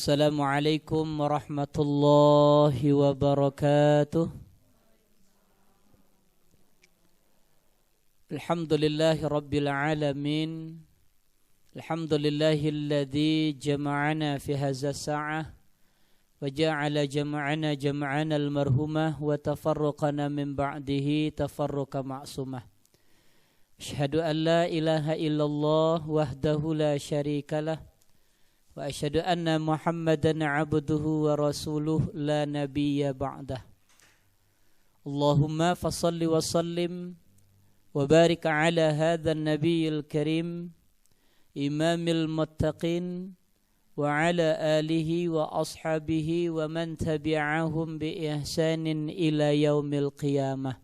Assalamualaikum warahmatullahi wabarakatuh. Alhamdulillahi rabbil alamin. Alhamdulillahilladzi jama'ana fi hadza sa'ah wa ja'ala jama'ana jama'ana al-marhumah wa tafarraqana min ba'dihi tafarruqa ma'sumah. Asyhadu an la ilaha illallah wahdahu la syarikalah wa asyhadu anna Muhammadan abduhu wa rasuluh la nabiyya ba'dah. Allahumma fassalli wa sallim wa barik ala hadzal nabiyil karim imamil muttaqin wa ala alihi wa ashabihi wa man tabi'ahum bi ihsanin ila yaumil qiyamah.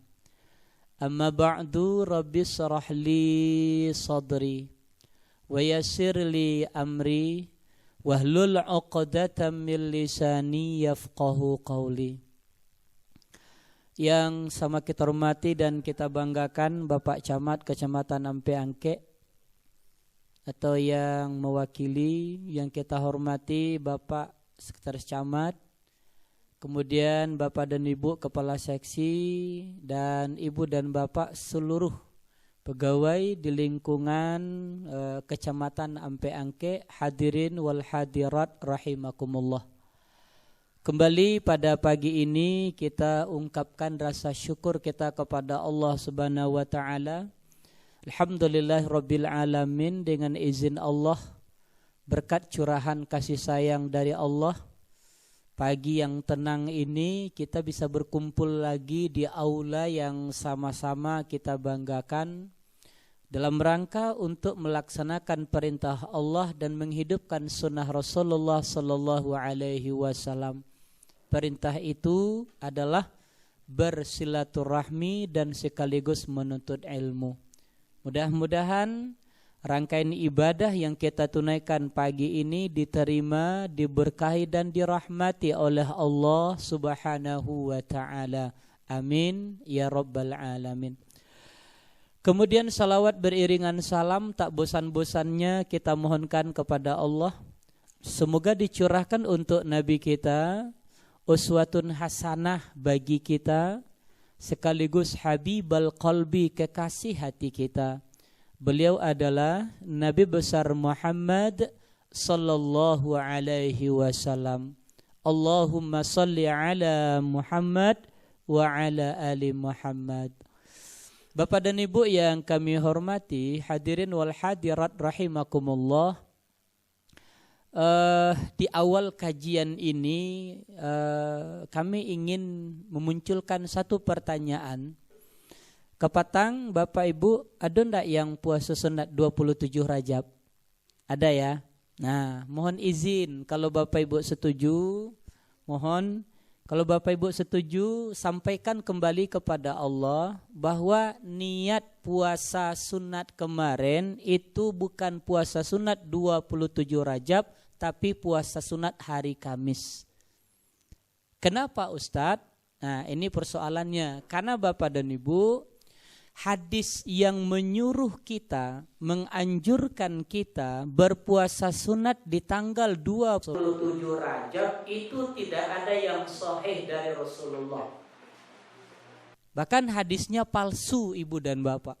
Amma ba'du, rabbi shrah li sadri wa yassir li amri wahlul 'uqdatam min lisani yafqahu qawli. Yang sama kita hormati dan kita banggakan Bapak Camat Kecamatan Ampe Angke, atau yang mewakili yang kita hormati Bapak Sekretaris Camat, kemudian Bapak dan Ibu Kepala Seksi, dan Ibu dan Bapak seluruh pegawai di lingkungan Kecamatan Ampe Angke, hadirin wal hadirat rahimakumullah. Kembali pada pagi ini kita ungkapkan rasa syukur kita kepada Allah Subhanahu wa taala. Alhamdulillah rabbil alamin, dengan izin Allah, berkat curahan kasih sayang dari Allah, pagi yang tenang ini kita bisa berkumpul lagi di aula yang sama-sama kita banggakan dalam rangka untuk melaksanakan perintah Allah dan menghidupkan sunnah Rasulullah sallallahu alaihi wasallam. Perintah itu adalah bersilaturahmi dan sekaligus menuntut ilmu. Mudah-mudahan rangkaian ibadah yang kita tunaikan pagi ini diterima, diberkahi dan dirahmati oleh Allah Subhanahu wa taala. Amin ya rabbal alamin. Kemudian salawat beriringan salam tak bosan-bosannya kita mohonkan kepada Allah. Semoga dicurahkan untuk Nabi kita uswatun hasanah bagi kita, sekaligus habibal qalbi, kekasih hati kita. Beliau adalah Nabi besar Muhammad sallallahu alaihi wasallam. Allahumma salli ala Muhammad wa ala ali Muhammad. Bapak dan Ibu yang kami hormati, hadirin wal hadirat rahimakumullah. Di awal kajian ini kami ingin memunculkan satu pertanyaan. Kepatang Bapak Ibu, ada enggak yang puasa sunat 27 Rajab? Ada ya? Nah, mohon izin kalau Bapak Ibu setuju, mohon kalau Bapak Ibu setuju, sampaikan kembali kepada Allah bahwa niat puasa sunat kemarin itu bukan puasa sunat 27 Rajab, tapi puasa sunat hari Kamis. Kenapa Ustadz? Nah, ini persoalannya. Karena Bapak dan Ibu, hadis yang menyuruh kita, menganjurkan kita berpuasa sunat di tanggal 27 Rajab itu tidak ada yang sahih dari Rasulullah. Bahkan hadisnya palsu, Ibu dan Bapak.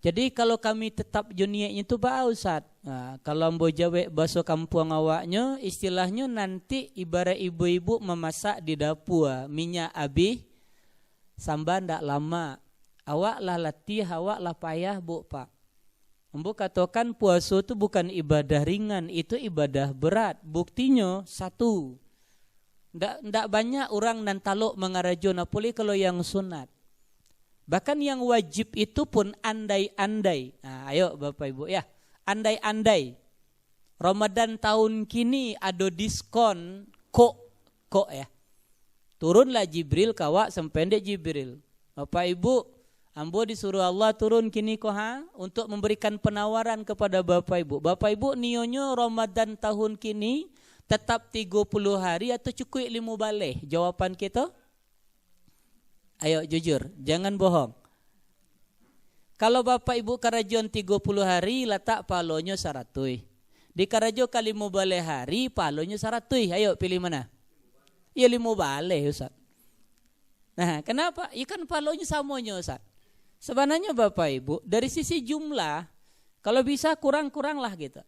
Jadi kalau kami tetap juninya itu Pak Ustaz. Nah, kalau mbo jawe baso kampung awaknya, istilahnya nanti ibarat ibu-ibu memasak di dapur, minyak abi sambal ndak lama. Awak lah latih, awak lah payah Bu Pak. Mbo katakan puasa itu bukan ibadah ringan, itu ibadah berat. Buktinya satu, ndak banyak orang nan taluk mengarajon, apalagi kalau yang sunat. Bahkan yang wajib itu pun andai-andai. Nah, ayo Bapak Ibu ya, andai-andai. Ramadan tahun kini ada diskon kok ya. Turunlah Jibril kawak sempendek Jibril. Bapak Ibu, ambo disuruh Allah turun kini untuk memberikan penawaran kepada Bapak Ibu. Bapak Ibu nionyo Ramadan tahun kini tetap 30 hari atau cukup 5 balik? Jawaban kita? Ayo jujur, jangan bohong. Kalau Bapak Ibu karajon 30 hari letak palonya 100. Di Karajo kali 5 bale hari, palonya 100. Ayo pilih mana? Ya 5 bale Ustaz. Nah kenapa? Ya kan palonya samanya Ustaz. Sebenarnya Bapak Ibu, dari sisi jumlah, kalau bisa kurang-kurang lah gitu.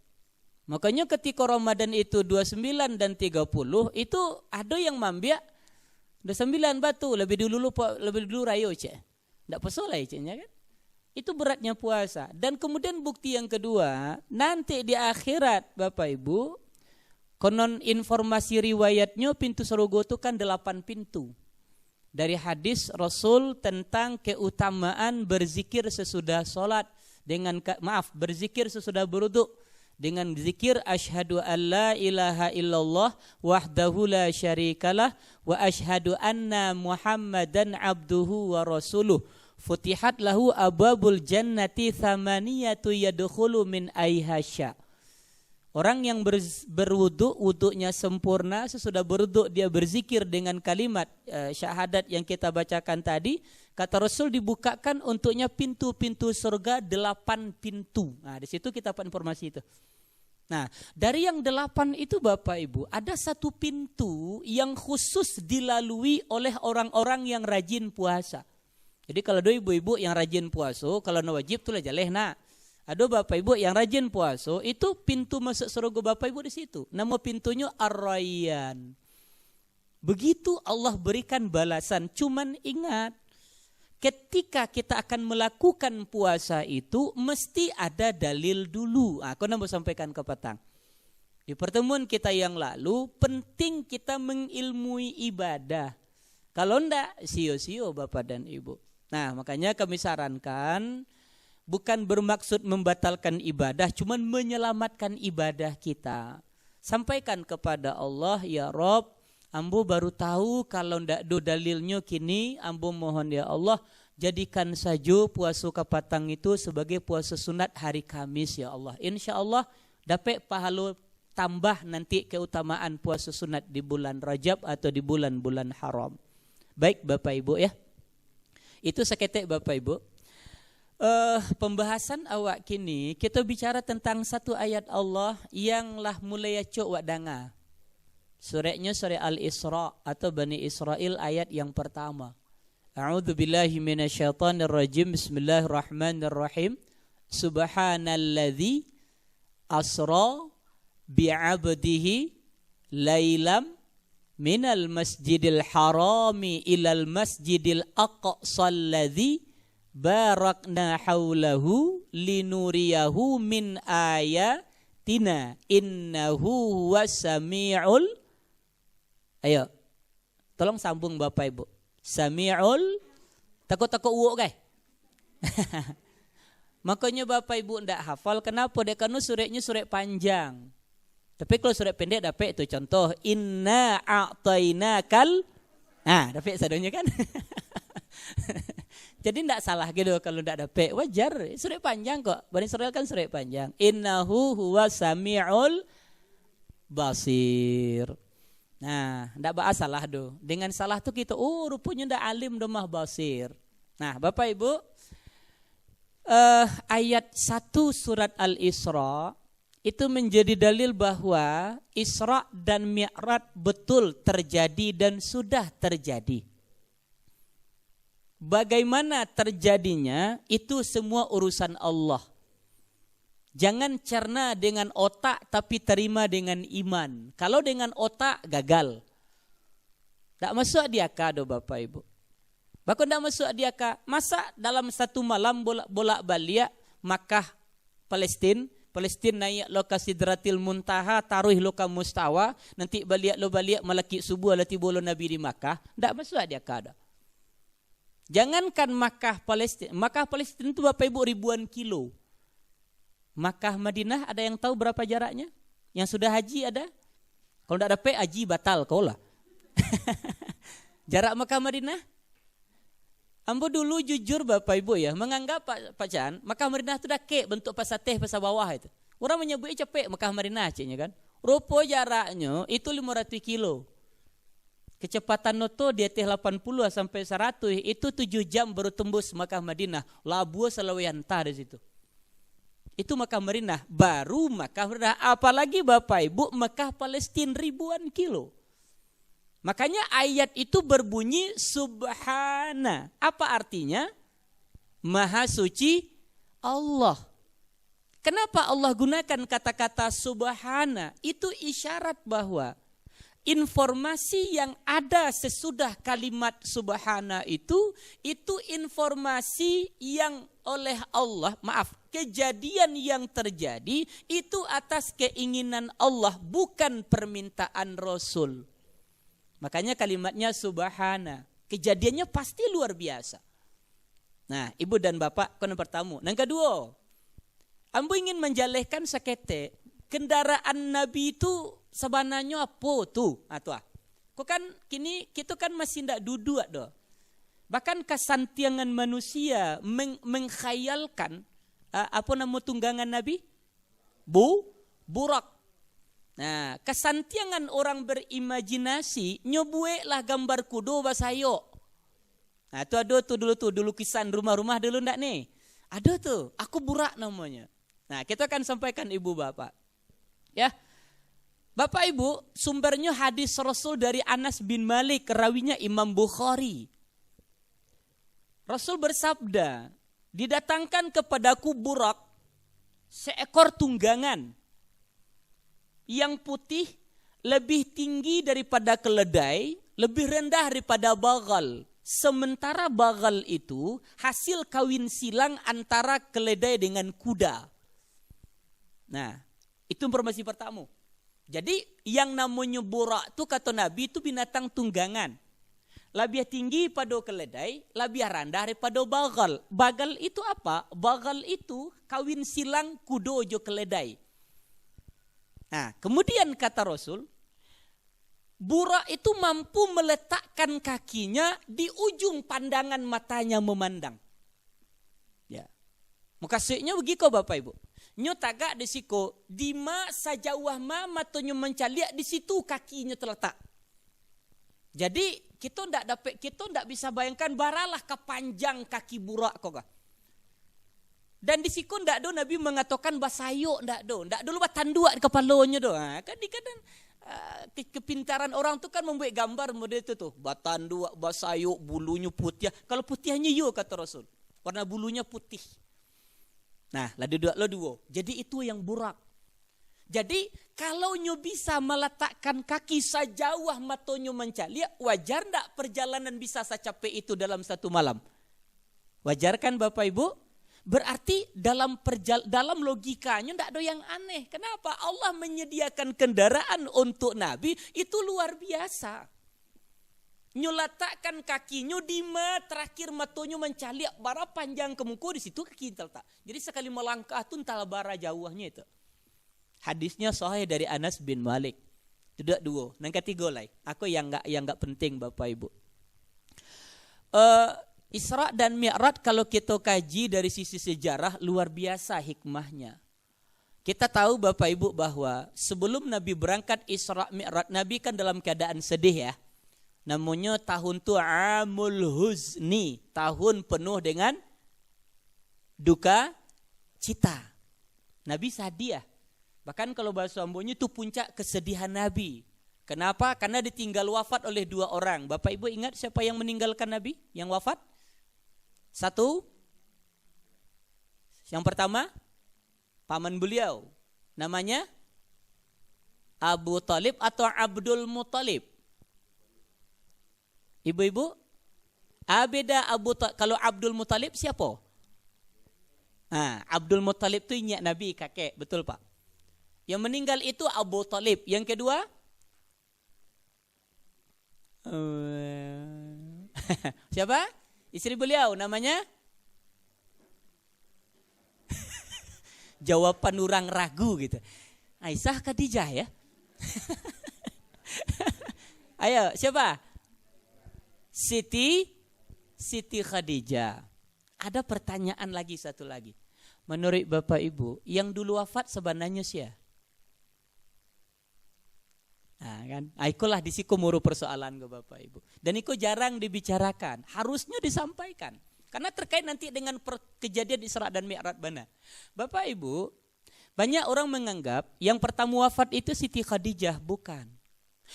Makanya ketika Ramadan itu 29 dan 30, itu ada yang mambia 29 batu, lebih dulu rayo cek. Enggak pesolai ceknya kan? Itu beratnya puasa. Dan kemudian bukti yang kedua, nanti di akhirat Bapak Ibu, konon informasi riwayatnya pintu surga itu kan 8 pintu. Dari hadis Rasul tentang keutamaan berzikir sesudah sholat berzikir sesudah berwudu dengan zikir asyhadu alla ilaha illallah wahdahu la syarikalah wa asyhadu anna Muhammadan abduhu wa rasuluh futihat lahu abwabul jannati thamaniyatu yadkhulu min aihasya. Orang yang berwudu, wudunya sempurna, sesudah berwudu dia berzikir dengan kalimat syahadat yang kita bacakan tadi, kata Rasul dibukakan untuknya pintu-pintu surga 8 pintu. Nah, di situ kita dapat informasi itu. Nah, dari yang 8 itu Bapak Ibu, ada satu pintu yang khusus dilalui oleh orang-orang yang rajin puasa. Jadi kalau ada ibu-ibu yang rajin puasa, kalau wajib tuh jaleh nak. Ada Bapak Ibu yang rajin puasa, itu pintu masuk surga Bapak Ibu di situ. Nama pintunya Ar-Rayyan. Begitu Allah berikan balasan. Cuman ingat, ketika kita akan melakukan puasa itu mesti ada dalil dulu. Aku nak sampaikan ke petang. Di pertemuan kita yang lalu, penting kita mengilmui ibadah. Kalau enggak, sio-sio Bapak dan Ibu. Nah, makanya kami sarankan bukan bermaksud membatalkan ibadah, cuman menyelamatkan ibadah kita. Sampaikan kepada Allah, ya Rob, ambo baru tahu kalau ndak do dalilnya kini, ambo mohon ya Allah, jadikan saja puasa kapatang itu sebagai puasa sunat hari Kamis ya Allah. Insya Allah dapat pahala tambah nanti keutamaan puasa sunat di bulan Rajab atau di bulan-bulan haram. Baik Bapak Ibu ya. Itu seketek Bapak Ibu. Pembahasan awak kini kita bicara tentang satu ayat Allah yang lah mulai cok wak danga. Suratnya surah Al-Isra atau Bani Israel ayat yang pertama. A'udzu billahi minasyaitonir rajim. Bismillahirrahmanirrahim. Subhanalladzi asra bi'abdihi lailam minal masjidil harami ilal masjidil aqsal ladzi barakna haulahu linuriyahu min ayatina innahu wasami'ul. Ayo tolong sambung Bapak Ibu. Sami'ul. Takut-takut uuk guys. Makanya Bapak Ibu ndak hafal kenapa? Dia kan suratnya surat panjang. Tapi kalau surat pendek dapat itu contoh inna a'tainakal. Nah dapat sadonya kan. Jadi tidak salah gitu kalau tidak dapat, wajar. Surat panjang kok. Bani Israil kan surat panjang. Innahu huwa sami'ul basir. Nah, tidak bahas salah do. Dengan salah tuh kita, rupanya tidak alim domah basir. Nah, Bapak Ibu, ayat 1 surat Al-Isra itu menjadi dalil bahwa Isra dan Mi'raj betul terjadi dan sudah terjadi. Bagaimana terjadinya itu semua urusan Allah. Jangan cerna dengan otak tapi terima dengan iman. Kalau dengan otak gagal. Tak masuk di akal do Bapak Ibu. Bahkan tak masuk di akal. Masa dalam satu malam bolak-balik Makkah Palestin naik loka Sidratil Muntaha, taruh loka Mustawa, nanti balik malaki subuh alati bolo Nabi di Makkah. Tak masuk di akal. Jangankan Makkah Palestina itu Bapak Ibu ribuan kilo. Makkah Madinah ada yang tahu berapa jaraknya? Yang sudah haji ada? Kalau tidak dapat haji batal kau lah. Jarak Makkah Madinah? Ambo dulu jujur Bapak Ibu ya, menganggap Pak Chan, Makkah Madinah itu dah kek bentuk pasateh pasal bawah itu. Orang menyebutnya capek Makkah Madinah ceknya kan. Rupa jaraknya itu 500 kilo. Kecepatan noto di atas 80 sampai 100 itu 7 jam baru tembus Makkah Madinah. Labuh selawian tah di situ. Itu Mekah Madinah, baru Mekah Madinah. Apalagi Bapak Ibu, Mekah Palestina ribuan kilo. Makanya ayat itu berbunyi Subhana. Apa artinya? Maha suci Allah. Kenapa Allah gunakan kata-kata Subhana? Itu isyarat bahwa informasi yang ada sesudah kalimat Subhana itu informasi yang oleh Allah, kejadian yang terjadi itu atas keinginan Allah, bukan permintaan Rasul. Makanya kalimatnya Subhana. Kejadiannya pasti luar biasa. Nah, ibu dan bapak, kono pertama. Yang kedua, ambo ingin menjalehkan sakete. Kendaraan Nabi itu sebenarnya apa tuh? Kok kan kini kita kan masih ndak duduk doh. Bahkan kesantiangan manusia mengkhayalkan apa nama tunggangan Nabi? Burak. Nah, kesantiangan orang berimajinasi nyobuelah gambar kudo basayo. Nah, itu ada tuh dulu lukisan rumah-rumah dulu ndak nih? Ada tuh, aku burak namanya. Nah, kita akan sampaikan ibu bapak. Ya. Bapak ibu, sumbernya hadis Rasul dari Anas bin Malik, rawinya Imam Bukhari. Rasul bersabda, didatangkan kepadaku burak, seekor tunggangan yang putih, lebih tinggi daripada keledai, lebih rendah daripada bagal. Sementara bagal itu hasil kawin silang antara keledai dengan kuda. Nah, itu informasi pertama. Jadi yang namanya burak itu kata Nabi itu binatang tunggangan. Lebih tinggi pada keledai, lebih rendah daripada bagal. Bagal itu apa? Bagal itu kawin silang kuda ojo keledai. Nah, kemudian kata Rasul, burak itu mampu meletakkan kakinya di ujung pandangan matanya memandang. Ya. Mukasihnya begitu Bapak Ibu. Nyo tagak di siko, di ma sajauh ma matonyo mencaliak di situ kakinya terletak. Jadi kita ndak bisa bayangkan baralah kepanjang kaki burak kok. Dan di siku ndak do Nabi mengatakan basayo ndak do dulu batandua di kepalanya do. Kan dikatakan kepintaran orang tuh kan membuat gambar model itu tuh, batandua, basayo, bulunya putih. Kalau putihnya yo kata Rasul, warna bulunya putih. Nah, lo dua. Jadi itu yang burak. Jadi kalau nyo bisa meletakkan kaki sejauh matonyo mencaliak, wajar ndak perjalanan bisa secapek itu dalam satu malam? Wajar kan Bapak Ibu? Berarti dalam logikanya ndak ada yang aneh. Kenapa? Allah menyediakan kendaraan untuk Nabi itu luar biasa. Nyo letakkan kakinya di terakhir matonyo mencaliak, bara panjang kemuku di situ kaki terletak. Jadi sekali melangkah tuh entah bara jauhnya itu. Hadisnya sahih dari Anas bin Malik. Tidak dua. Yang ketiga lah. Aku yang enggak penting Bapak Ibu. Isra dan Mi'raj kalau kita kaji dari sisi sejarah luar biasa hikmahnya. Kita tahu Bapak Ibu bahwa sebelum Nabi berangkat Isra Mi'raj, Nabi kan dalam keadaan sedih ya. Namanya tahun itu Amul Huzni, tahun penuh dengan duka cita. Nabi sedih. Bahkan kalau bahasa Ambonnya itu puncak kesedihan Nabi. Kenapa? Karena ditinggal wafat oleh dua orang. Bapak Ibu ingat siapa yang meninggalkan Nabi? Yang wafat? Satu. Yang pertama, paman beliau. Namanya Abu Talib atau Abdul Muttalib. Ibu-ibu? Beda Abu Talib. Kalau Abdul Muttalib siapa? Abdul Muttalib itu inyak Nabi, kakek. Betul Pak? Yang meninggal itu Abu Talib. Yang kedua? Siapa? Istri beliau namanya? Jawaban orang ragu gitu. Aisyah Khadijah ya? Ayo siapa? Siti Khadijah. Ada pertanyaan lagi satu lagi. Menurut Bapak Ibu, yang dulu wafat sebenarnya siapa? Nah kan, ikulah disiku muru persoalan ke Bapak Ibu. Dan itu jarang dibicarakan, harusnya disampaikan. Karena terkait nanti dengan kejadian Isra dan Mi'raj benar. Bapak Ibu, banyak orang menganggap yang pertama wafat itu Siti Khadijah, bukan.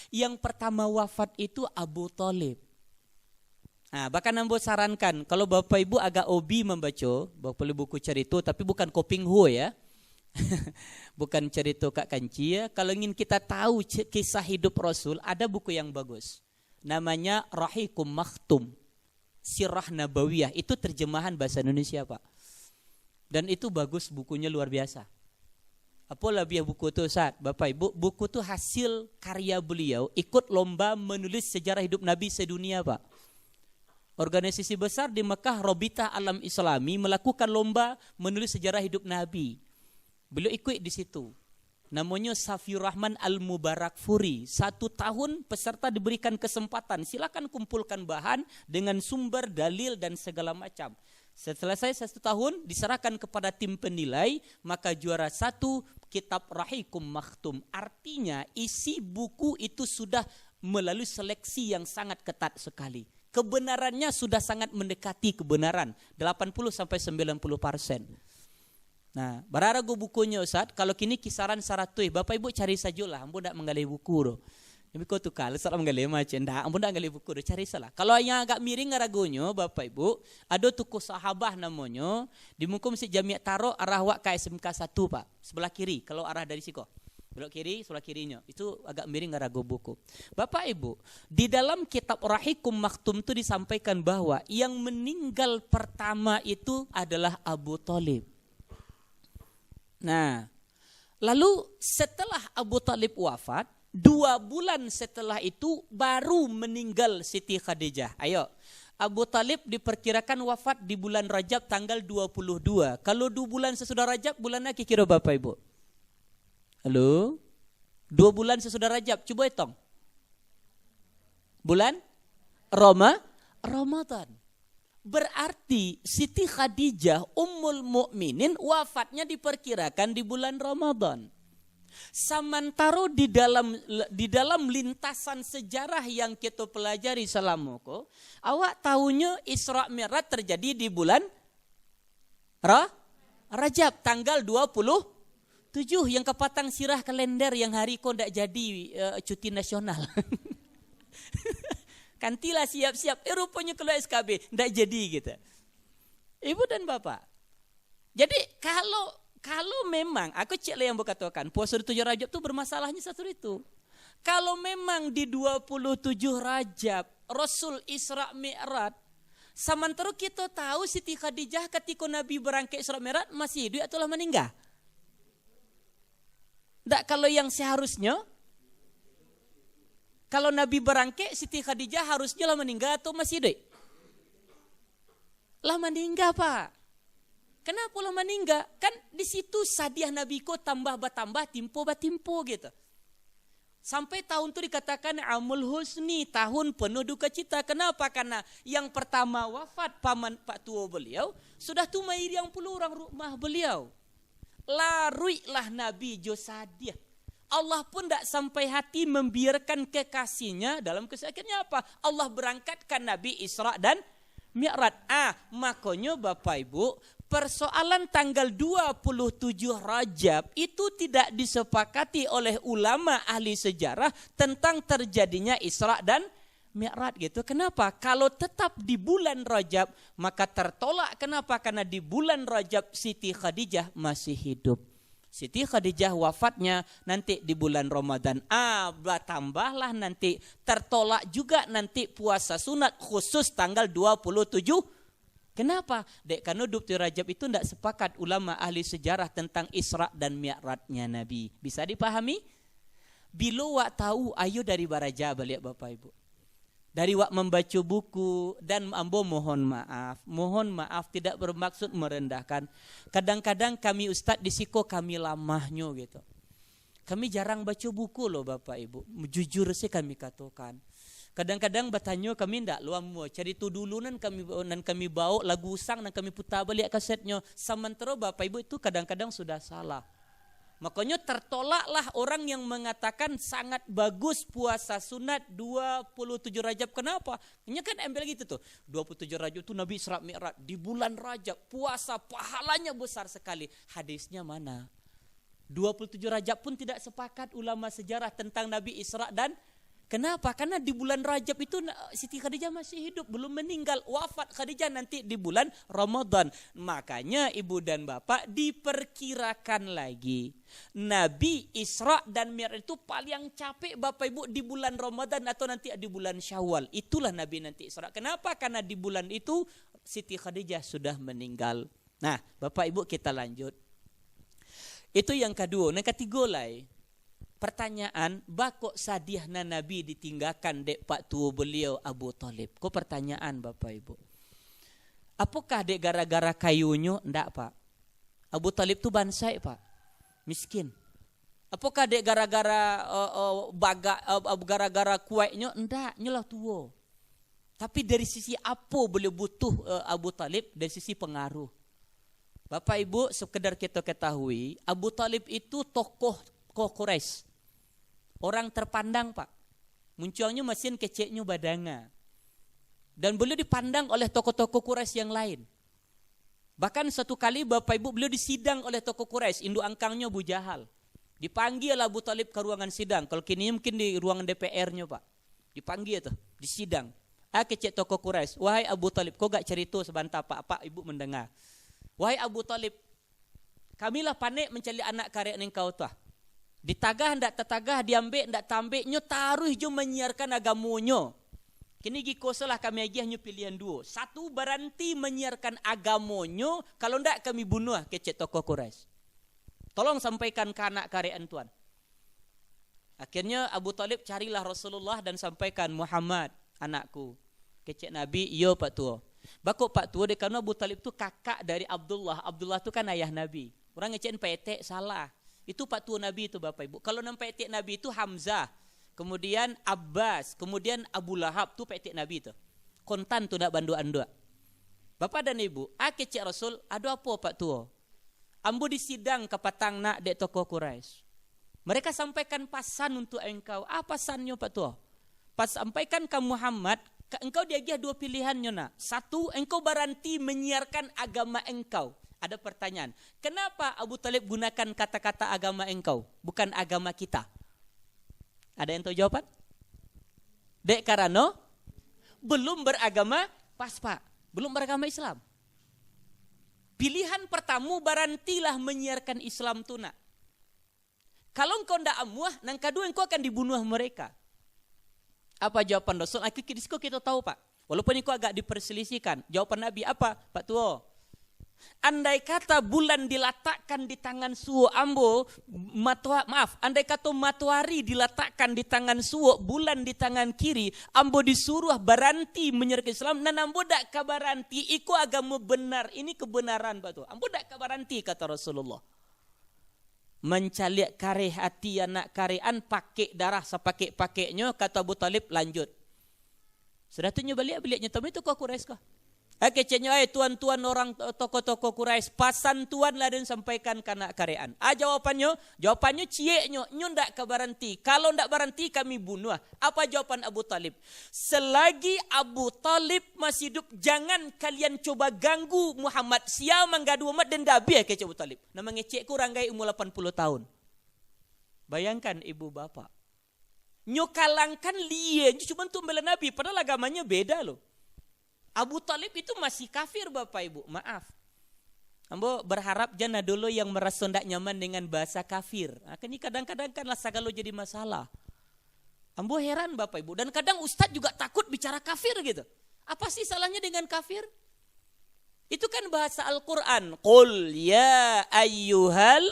Yang pertama wafat itu Abu Thalib. Nah, bahkan Ambo sarankan kalau Bapak Ibu agak hobi membaca, Bapak Ibu buku cerita tapi bukan Koping Ho ya. Bukan cerita Kak Kanci ya. Kalau ingin kita tahu kisah hidup Rasul, ada buku yang bagus. Namanya Rahikum Makhtum, Sirah Nabawiyah. Itu terjemahan bahasa Indonesia, Pak. Dan itu bagus, bukunya luar biasa. Apa lebih buku itu, Ustaz? Bapak Ibu, buku itu hasil karya beliau ikut lomba menulis sejarah hidup Nabi sedunia, Pak. Organisasi besar di Mekah, Robitah Alam Islami, melakukan lomba menulis sejarah hidup Nabi. Beliau ikut di situ. Namanya Safiur Rahman Al-Mubarakfuri. 1 tahun peserta diberikan kesempatan. Silakan kumpulkan bahan dengan sumber, dalil dan segala macam. Setelah selesai 1 tahun diserahkan kepada tim penilai, maka juara 1 kitab Rahikum Makhtum. Artinya isi buku itu sudah melalui seleksi yang sangat ketat sekali. Kebenarannya sudah sangat mendekati kebenaran, 80-90%. Nah, beraragu bukunya Ustaz, kalau kini kisaran 100, Bapak Ibu cari sajalah, ampun tak menggali buku doh. Tapi kau tu kal, salah menggali macam dah, ampun tak menggali buku doh, cari salah. Kalau yang agak miring ragunya, Bapak Ibu, ada tuku sahabah namanya, di muka Masjid Jami' Taro, arah wak KSMK 1 Pak, sebelah kiri, kalau arah dari siko. Belok kiri, sebelah kirinya. Itu agak miring ragu buku. Bapak Ibu, di dalam kitab Rahikum Makhtum itu disampaikan bahwa yang meninggal pertama itu adalah Abu Thalib. Nah, lalu setelah Abu Thalib wafat, 2 bulan setelah itu baru meninggal Siti Khadijah. Ayo, Abu Thalib diperkirakan wafat di bulan Rajab tanggal 22. Kalau 2 bulan sesudah Rajab, bulannya kira Bapak Ibu? Halo? 2 bulan sesudah Rajab, coba hitung. Bulan Ramadan. Berarti Siti Khadijah Ummul Mukminin wafatnya diperkirakan di bulan Ramadan. Samantara di dalam lintasan sejarah yang kita pelajari selama ko, awak tahunya Isra Mi'raj terjadi di bulan Rajab tanggal 27 yang kepatang sirah kalender yang hari kau ndak jadi cuti nasional. Kantilah siap-siap. Rupanya kalau SKB ndak jadi gitu. Ibu dan Bapak. Jadi kalau memang aku cek lah yang berkatakan puasa 7 Rajab itu bermasalahnya satu itu. Kalau memang di 27 Rajab Rasul Isra Mi'raj, sementara kita tahu Siti Khadijah ketika Nabi berangkat Isra Mi'raj masih hidup atau telah meninggal? Tak, kalau yang seharusnya, kalau Nabi berangkat, Siti Khadijah harusnya lah meninggal atau masih hidup? Lah meninggal Pak. Kenapa lah meninggal? Kan di situ sadiah Nabi ko tambah bertambah, timpo batimpo gitu. Sampai tahun itu dikatakan Amul Husni, tahun penuh duka cita. Kenapa? Karena yang pertama wafat paman Pak tua beliau, sudah tumair yang 10 orang rumah beliau. Laruilah Nabi Josadiah. Allah pun tak sampai hati membiarkan kekasihnya dalam kesakitannya apa? Allah berangkatkan Nabi Isra dan Mi'raj. Makanya Bapak Ibu, persoalan tanggal 27 Rajab itu tidak disepakati oleh ulama ahli sejarah tentang terjadinya Isra dan Mi'raj gitu. Kenapa? Kalau tetap di bulan Rajab maka tertolak. Kenapa? Karena di bulan Rajab Siti Khadijah masih hidup. Siti Khadijah wafatnya nanti di bulan Ramadan. Tambahlah nanti tertolak juga nanti puasa sunat khusus tanggal 27. Kenapa? Karena 27 Rajab itu tidak sepakat ulama ahli sejarah tentang Isra dan Mi'rajnya Nabi. Bisa dipahami? Bila wak tahu ayo dari baraja balik Bapak Ibu. Dari wak membaca buku dan ambo mohon maaf tidak bermaksud merendahkan. Kadang-kadang kami ustaz di siko kami lamahnya gitu. Kami jarang baca buku loh Bapak Ibu. Jujur sih kami katakan. Kadang-kadang bertanya kami ndak luang mau cari tu dulu nan kami bawa lagu usang dan kami putar balik kasetnya. Sementara Bapak Ibu itu kadang-kadang sudah salah. Makanya tertolaklah orang yang mengatakan sangat bagus puasa sunat 27 Rajab. Kenapa? Ini kan ambil gitu tuh. 27 Rajab itu Nabi Isra Mi'raj di bulan Rajab. Puasa pahalanya besar sekali. Hadisnya mana? 27 Rajab pun tidak sepakat ulama sejarah tentang Nabi Isra dan kenapa? Karena di bulan Rajab itu Siti Khadijah masih hidup, belum meninggal. Wafat Khadijah nanti di bulan Ramadan. Makanya ibu dan bapak diperkirakan lagi. Nabi Isra dan Mi'raj itu paling capek bapak ibu di bulan Ramadan atau nanti di bulan Syawal. Itulah Nabi nanti Isra. Kenapa? Karena di bulan itu Siti Khadijah sudah meninggal. Nah bapak ibu kita lanjut. Itu yang kedua. Yang ketiga lah. Pertanyaan, bakok sadiahna Nabi ditinggalkan dek pak tua beliau Abu Talib. Kok pertanyaan bapak ibu? Apakah dek gara-gara kayunya? Enggak pak. Abu Talib tu bansai pak. Miskin. Apakah dek gara-gara gara-gara kuatnya? Enggak, nyelah tua. Tapi dari sisi apa beliau butuh Abu Talib? Dari sisi pengaruh. Bapak ibu sekedar kita ketahui, Abu Talib itu tokoh Quraisy. Orang terpandang pak. Munculnya mesin keceknya badanga. Dan beliau dipandang oleh tokoh-tokoh Quraisy yang lain. Bahkan satu kali bapak ibu beliau disidang oleh tokoh Quraisy. Induk angkangnya Abu Jahal. Dipanggil Abu Talib ke ruangan sidang. Kalau kini mungkin di ruangan DPR-nya pak. Dipanggil tuh, disidang. Kecek tokoh Quraisy. Wahai Abu Talib, kau gak cerita sebentar pak ibu mendengar. Wahai Abu Talib, kamilah panik mencari anak karya engkau tuh. Ditagah ndak tetagah, diambil ndak tambik, nyo taruh jo menyiarkan agamonyo. Kini gikosalah kami agih nyo pilihan dua. Satu berhenti menyiarkan agamonyo, kalau ndak kami bunuh kecek tokoh Quraisy. Tolong sampaikan ke anak karyaan tuan. Akhirnya Abu Talib carilah Rasulullah dan sampaikan, Muhammad anakku. Kecek Nabi, iyo pak tua. Bakok pak tua, karena Abu Talib itu kakak dari Abdullah. Abdullah itu kan ayah Nabi. Orang ngecekin petek salah. Itu pak tua Nabi itu bapak ibu. Kalau nampak petek Nabi itu Hamzah, kemudian Abbas, kemudian Abu Lahab tu petek Nabi itu. Kontan tu nak bandu andua. Bapak dan ibu, kecek Rasul, ada apa pak tua? Ambo disidang ke patang nak dek tokoh Quraisy. Mereka sampaikan pasan untuk engkau. Apa pasannya pak tua? Pas sampaikan ke Muhammad, engkau diagih dua pilihannya nak. Satu, engkau berhenti menyiarkan agama engkau. Ada pertanyaan, kenapa Abu Talib gunakan kata-kata agama engkau, bukan agama kita? Ada yang tahu jawaban? Dek karena belum beragama pas pak, belum beragama Islam. Pilihan pertama berhentilah menyiarkan Islam tu nak. Kalau engkau ndak amuah, nang kedua engkau akan dibunuh mereka. Apa jawaban Rasul? Akhirnya kita tahu pak. Walaupun itu agak diperselisihkan. Jawaban Nabi apa? Pak Tua. Andai kata bulan diletakkan di tangan suwo ambo, andai kata matahari diletakkan di tangan suwo, bulan di tangan kiri, ambo disuruh berhenti menyerahkan Islam, dan ambo dak kabaranti, iku agama benar, ini kebenaran Pak Tua. Ambo dak kabaranti kata Rasulullah. Mencalik kareh hati anak karean pakai darah sepakai-pakainya, kata Abu Talib lanjut. Sudah tunjuk balik-baliknya, tapi itu kau Quraisy kah? Kecenya tuan-tuan orang tokoh-tokoh Quraisy, pasan tuan lah dan sampaikan kanak karean. Jawabannya cieknya, nyo ndak kabaranti. Kalau ndak baranti kami bunuh. Apa jawaban Abu Talib? Selagi Abu Talib masih hidup, jangan kalian coba ganggu Muhammad. Siapa menggadu Muhammad dan dabi kecek Abu Talib. Nama ngecek kurang gay umur 80 tahun. Bayangkan ibu bapak. Nyo kalangkan liye, cuma untuk membela Nabi, padahal agamanya beda loh. Abu Talib itu masih kafir bapak ibu, maaf. Ambo berharap jangan dulu yang merasa tidak nyaman dengan bahasa kafir. Ini kadang-kadang kan lah segala jadi masalah. Ambo heran bapak ibu, dan kadang ustadz juga takut bicara kafir gitu. Apa sih salahnya dengan kafir? Itu kan bahasa Al-Quran. Qul ya ayyuhal.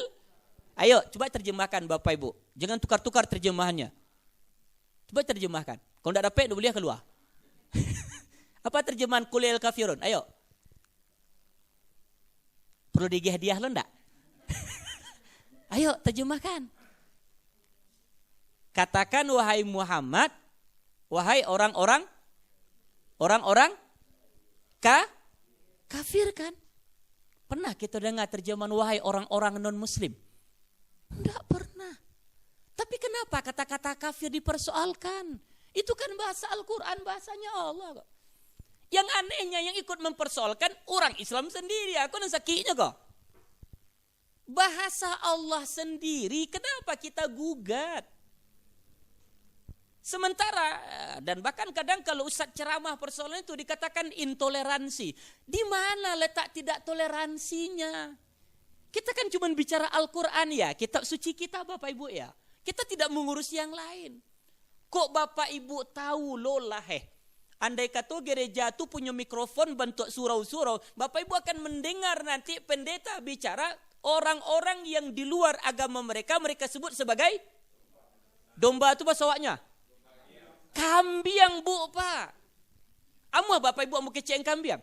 Ayo coba terjemahkan bapak ibu. Jangan tukar-tukar terjemahannya. Coba terjemahkan. Kalau tidak dapat boleh keluar. Apa terjemahan kulil kafirun? Ayo. Perlu digih-hadiah lo enggak? Ayo terjemahkan. Katakan wahai Muhammad, wahai orang-orang kafir kan? Pernah kita dengar terjemahan wahai orang-orang non muslim? Enggak pernah. Tapi kenapa kata-kata kafir dipersoalkan? Itu kan bahasa Al-Quran, bahasanya Allah kok. Yang anehnya yang ikut mempersoalkan orang Islam sendiri. Aku nasakinya kok. Bahasa Allah sendiri, kenapa kita gugat? Sementara, dan bahkan kadang kalau ustadz ceramah persoalan itu dikatakan intoleransi. Di mana letak tidak toleransinya? Kita kan cuma bicara Al-Quran ya, kitab suci kita Bapak Ibu ya. Kita tidak mengurus yang lain. Kok Bapak Ibu tahu lolah andai kata gereja itu punya mikrofon bentuk surau-surau, Bapak Ibu akan mendengar nanti pendeta bicara orang-orang yang di luar agama mereka sebut sebagai domba itu bahasa awaknya. Kambiang bu pak. Amuah Bapak Ibu amu keceng kambiang.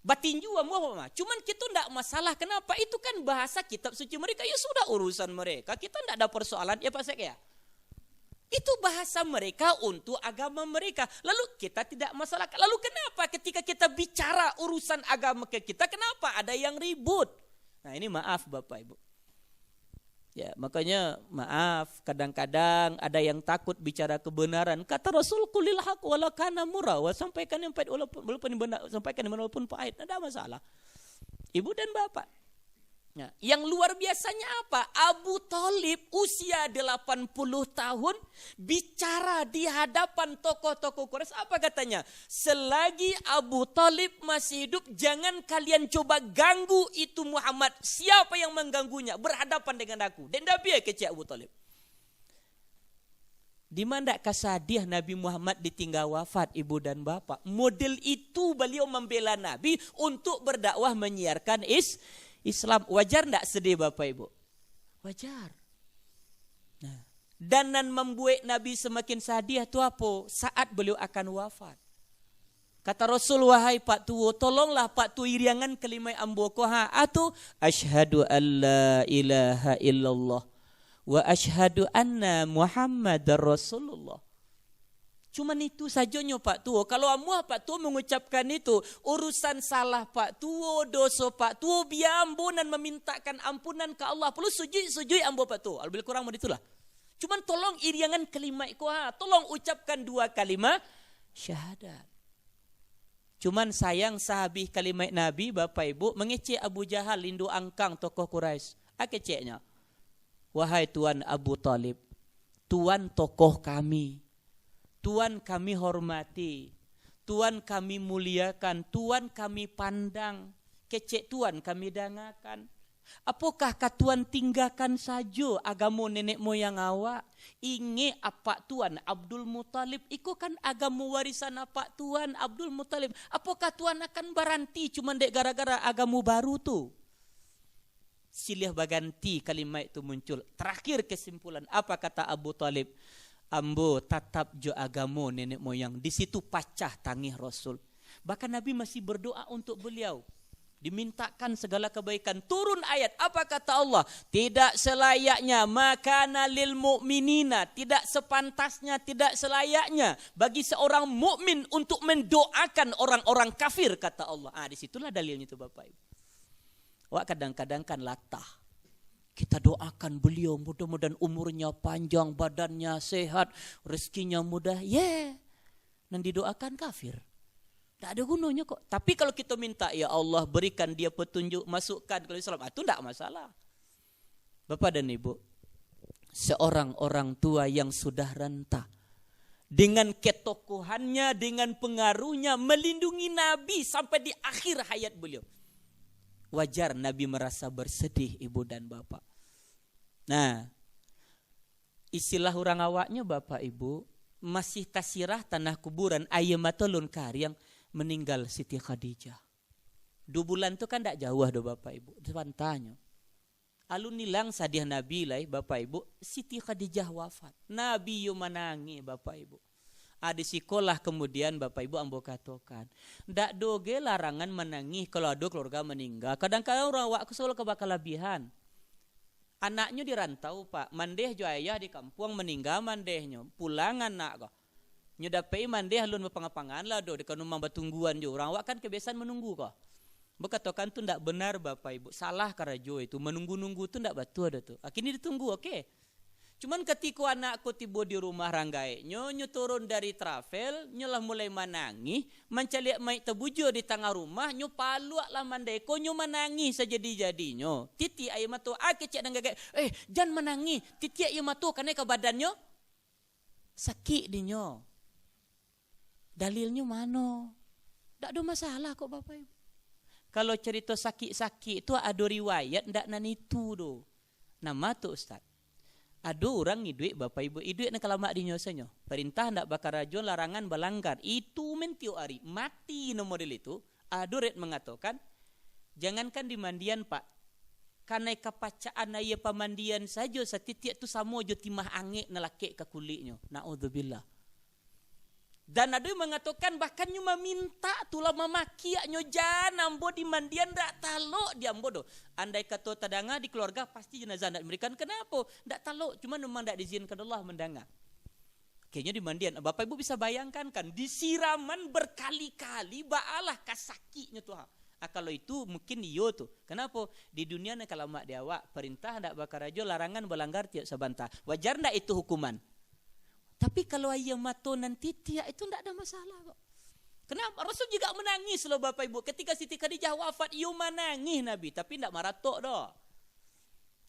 Batinju amuah apa? Cuman kita tidak masalah. Kenapa? Itu kan bahasa kitab suci mereka. Ya sudah urusan mereka. Kita tidak ada persoalan. Ya Pak Sek ya. Itu bahasa mereka untuk agama mereka. Lalu kita tidak masalah. Lalu kenapa ketika kita bicara urusan agama ke kita, kenapa ada yang ribut? Nah ini maaf Bapak Ibu. Ya, makanya maaf kadang-kadang ada yang takut bicara kebenaran. Kata Rasul qulil haq wala kana murra, sampaikan yang pahit walaupun benar, sampaikan yang benar walaupun pahit, tidak ada masalah. Ibu dan bapak. Nah, yang luar biasanya apa? Abu Thalib usia 80 tahun bicara di hadapan tokoh-tokoh Quraisy. Apa katanya? Selagi Abu Thalib masih hidup, jangan kalian coba ganggu itu Muhammad. Siapa yang mengganggunya? Berhadapan dengan aku. Dan Nabi kecil Abu Thalib. Di mana kesadiah Nabi Muhammad ditinggal wafat ibu dan bapak. Model itu beliau membela Nabi untuk berdakwah menyiarkan Islam. Wajar tidak sedih Bapak Ibu? Wajar. Nah, dan membuat Nabi semakin sedih itu apa? Saat beliau akan wafat. Kata Rasul, wahai Pak Tuwo, tolonglah Pak Tuwo iriangan kelimai ambokoha atau asyhadu an la ilaha illallah wa asyhadu anna Muhammadar Rasulullah. Cuman itu sajanya Pak Tuwo. Kalau amuah Pak Tuwo mengucapkan itu, urusan salah Pak Tuwo, dosa Pak Tuwo, biar ampunan memintakan ampunan ke Allah. Perlu sujui ambo Pak Tuwo. Lebih kurang begitulah. Cuman tolong iriangan kelima ikuha. Tolong ucapkan 2 kalimat syahadat. Cuman sayang sahabi kalimat Nabi Bapak Ibu mengecek Abu Jahal lindu angkang tokoh Quraisy. Akeceknya. Wahai Tuan Abu Thalib, Tuan tokoh kami. Tuhan kami hormati, Tuhan kami muliakan, Tuhan kami pandang, kecek Tuhan kami dangakan. Apakah Tuhan tinggalkan saja agama nenek moyang awak? Inge apa Tuhan Abdul Muthalib, itu kan agama warisan apa Tuhan Abdul Muthalib. Apakah Tuhan akan berhenti cuma dek gara-gara agama baru tu? Silih baganti kalimat itu muncul. Terakhir kesimpulan, apa kata Abu Thalib? Ambo tatap jo agamo nenek moyang. Di situ pacah tangih Rasul. Bahkan Nabi masih berdoa untuk beliau. Dimintakan segala kebaikan. Turun ayat. Apa kata Allah? Tidak selayaknya makana lil mu'minina. Tidak sepantasnya, tidak selayaknya bagi seorang mukmin untuk mendoakan orang-orang kafir, kata Allah. Disitulah dalilnya itu Bapak Ibu. Wak kadang-kadang kan latah. Kita doakan beliau mudah-mudahan umurnya panjang, badannya sehat, rezekinya mudah. Dan didoakan kafir. Tak ada gunanya kok. Tapi kalau kita minta, ya Allah berikan dia petunjuk, masukkan ke Islam, itu tidak masalah. Bapak dan Ibu, seorang orang tua yang sudah renta, dengan ketokohannya, dengan pengaruhnya, melindungi Nabi sampai di akhir hayat beliau. Wajar Nabi merasa bersedih ibu dan bapak. Nah, istilah orang awaknya Bapak Ibu, masih tasirah tanah kuburan ayyamatulun karyang meninggal Siti Khadijah. 2 bulan itu kan tidak jauh do Bapak Ibu. Tanya. Alun nilang sadiah Nabi lah Bapak Ibu, Siti Khadijah wafat. Nabi yo manangi Bapak Ibu. Di sekolah kemudian Bapak Ibu ambo katakan, ndak doge larangan menangis kalau ada keluarga meninggal. Kadang-kadang orang wak kesel kebakalabihan. Anaknya dirantau Pak, mandeh jo ayah di kampung meninggal mandehnya, pulang anak kok. Nyodapai mandeh alun berpangan lah do di kanumang batungguan jo. Orang wak kan kebiasaan menunggu kok. Bekatokan tu ndak benar Bapak Ibu. Salah karajo itu. Menunggu-nunggu tu ndak batu ada tu. Akhirnya ditunggu, oke. Cuman ketika anakku tiba di rumah ranggai, nyo turun dari travel, nyo lah mulai menangis, mencaliak mai tebujo di tengah rumah, nyo paluak lah mandeko, nyo menangis sejadi-jadi nyo. Titi ayo matu, kecek dan gagak, jangan menangis, titi ayo matu, karena ke badannya sakit di nyo. Dalilnya mana? Tak ada masalah kok Bapak Ibu. Kalau cerita sakit-sakit itu ada riwayat ndak nanitu do. Nama tu Ustaz. Ada orang iduit Bapak Ibu, iduit nak kalamak di nyosanya. Perintah ndak bakar rajul, larangan balanggar. Itu mentiu ari mati no model itu. Ada red mengatakan jangankan di mandian Pak. Karena kepacaan ayah pamandian saja setiap tu sama jo timah angin nelakek ke kulitnya. Naudzubillah. Dan ada yang mengatakan bahkan nyo meminta tulah memakiaknyo jangan ambo di mandian ndak taluk dia ambo do. Andai kata tadanga di keluarga pasti jenazah ndak diberikan. Kenapa? Ndak taluk, cuma memang ndak diizinkan Allah mendanga. Kayaknya di mandian. Bapak Ibu bisa bayangkan kan disiraman berkali-kali baalah kasakitnya tuh. Kalau itu mungkin iyo tuh. Kenapa? Di dunia nak kalau mak dia awak perintah ndak bakar rajo, larangan melanggar tiap sabantah. Wajar ndak itu hukuman? Tapi kalau ayam mato nanti tiak itu tidak ada masalah kok. Kenapa? Rasul juga menangis loh Bapak Ibu. Ketika Siti Khadijah wafat, ia menangis Nabi. Tapi tidak maratok dah.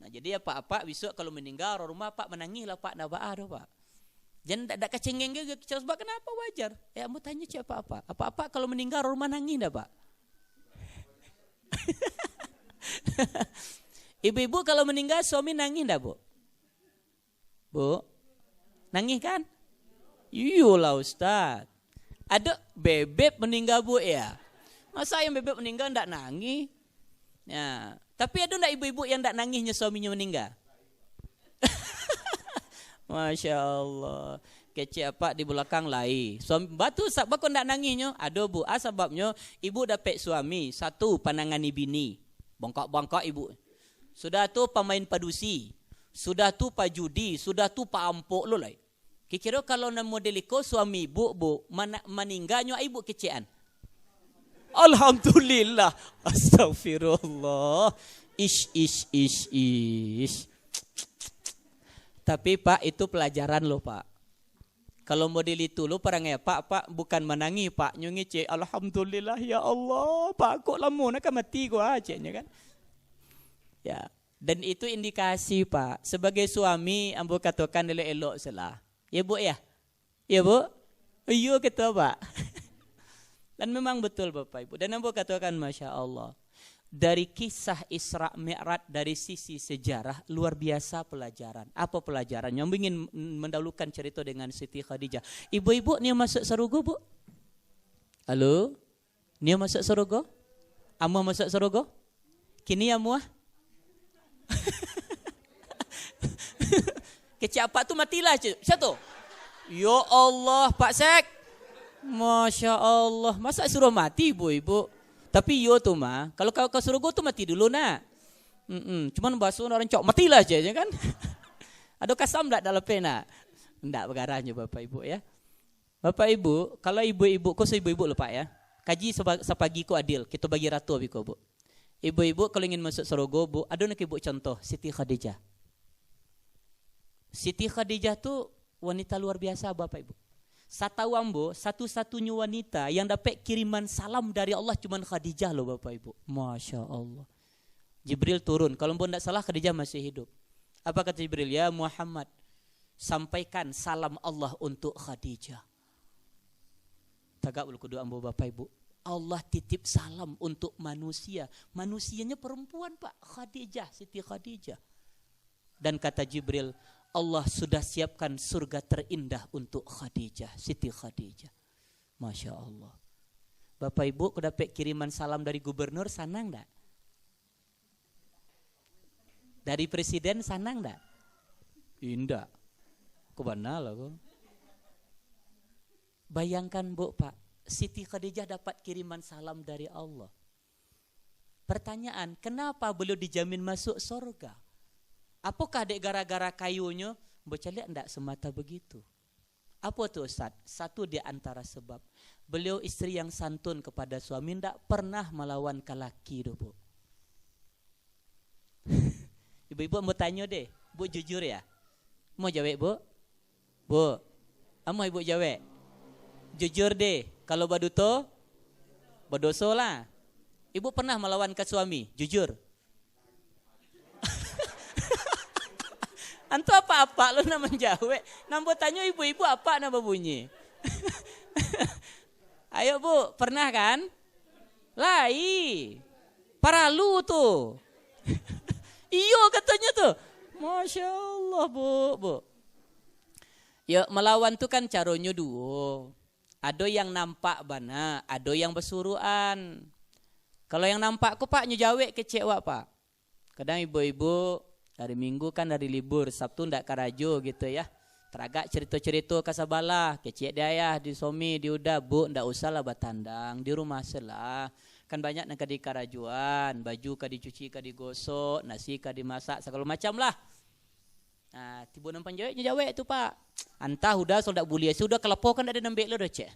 Nah jadi apa-apa besok kalau meninggal rumah Pak menangis lah Pak. Tidak apa-apa Pak. Jangan tidak kecengeng juga. Sebab kenapa wajar? Mau tanya siapa apa? Apa-apa kalau meninggal rumah nangis dah Pak. Ibu-ibu kalau meninggal suami nangis dah Bu? Bu? Nangis kan? Iyalah Ustaz. Ada bebek meninggal Bu ya. Masa yang bebek meninggal ndak nangis? Ya. Tapi ada ndak ibu-ibu yang ndak nangisnya suaminya meninggal? Masya Allah. Kecik apa di belakang lai. Suami batu sebab kau ndak nangisnya? Ada Bu. Sebabnya ibu dapat suami satu panangani bini. Bongkak-bongkak ibu. Sudah tu pemain padusi. Sudah tu pak judi, sudah tu pak ampuk lo lah. Kira kalau nama modeliko suami ibu meninggalnya ibu kecian. Alhamdulillah. Astagfirullah. Ish. Tapi Pak itu pelajaran lo Pak. Kalau model itu lo parangnya Pak bukan menangis Pak nyungi alhamdulillah ya Allah Pak kok lama nak mati gua ceknya kan. Ya. Dan itu indikasi Pak. Sebagai suami ambo katakan elok-elok salah. Ya Bu ya? Ya Bu? Iya kita Pak. Dan memang betul Bapak Ibu. Dan ambo katakan Masya Allah. Dari kisah Isra Mi'raj dari sisi sejarah luar biasa pelajaran. Apa pelajarannya? Ambo ingin mendahulukan cerita dengan Siti Khadijah. Ibu-ibu ni masuk surga Bu? Halo? Ni masuk surga? Amu masuk surga? Kini amu kecik apa tu matilah siapa tu? Ya Allah Pak Sek. Masya Allah. Masa suruh mati ibu-ibu? Tapi yo tu mah. Kalau kau suruh go tu mati dulu nak. Cuman basuh orang cok matilah aja kan. Ada kasam tak dalam pena? Tidak perkaranya Bapak Ibu ya. Bapak Ibu, kalau ibu-ibu, kau ibu-ibu lupa ya. Kaji sepagi ku adil. Kita bagi ratu abiko Bu. Ibu-ibu kalau ingin masuk surga Bu, ada nak ibu contoh Siti Khadijah. Siti Khadijah tu wanita luar biasa Bapak Ibu. Satahu ambo, satu-satunya wanita yang dapat kiriman salam dari Allah cuman Khadijah loh Bapak Ibu. Masya Allah. Jibril turun, kalau tidak salah Khadijah masih hidup. Apa kata Jibril? Ya Muhammad, sampaikan salam Allah untuk Khadijah. Tagak kudu ambo Bapak Ibu. Allah titip salam untuk manusia. Manusianya perempuan Pak. Khadijah, Siti Khadijah. Dan kata Jibril, Allah sudah siapkan surga terindah untuk Khadijah, Siti Khadijah. Masya Allah. Bapak Ibu, kau dapat kiriman salam dari gubernur, senang tak? Dari presiden, senang tak? Indah. Kau benar lah kau. Bayangkan Bu Pak. Siti Khadijah dapat kiriman salam dari Allah. Pertanyaan, kenapa beliau dijamin masuk surga? Apakah dek gara-gara kayunya? Baca lihat enggak semata begitu. Apa tuh Ustaz? Satu di antara sebab. Beliau istri yang santun kepada suami, tidak pernah melawan laki do, Bu. Ibu-ibu mau tanya deh, Bu jujur ya? Mau jawab Bu? Bu, mau ibu jawab? Jujur deh, kalau baduto, berdosa lah. Ibu pernah melawan ke suami? Jujur. Antu apa-apa lu nak menjawab. Nampo tanya ibu-ibu apa nama bunyi. Ayo Bu, pernah kan? Lai. Paralu tuh. Iyo katanya tuh. Masya Allah Bu. Ya melawan tuh kan caranya dua. Ada yang nampak bana, ada yang bersuruan. Kalau yang nampak ku Pak nyejawek kecek wak Pak. Kadang ibu-ibu hari Minggu kan dari libur, Sabtu ndak karajo gitu ya. Teragak cerita-cerita kasabalah, kecek dia ya di somi di udah Bu ndak usah lah batandang di rumah selah. Kan banyak nak di karajuan, baju ka dicuci ka digosok, nasi ka dimasak segala macam lah. Nah, tiba nampan jawek tu Pak. Antah udah soldak bulia, sudah kelepau kan ada nembek lo dah cek.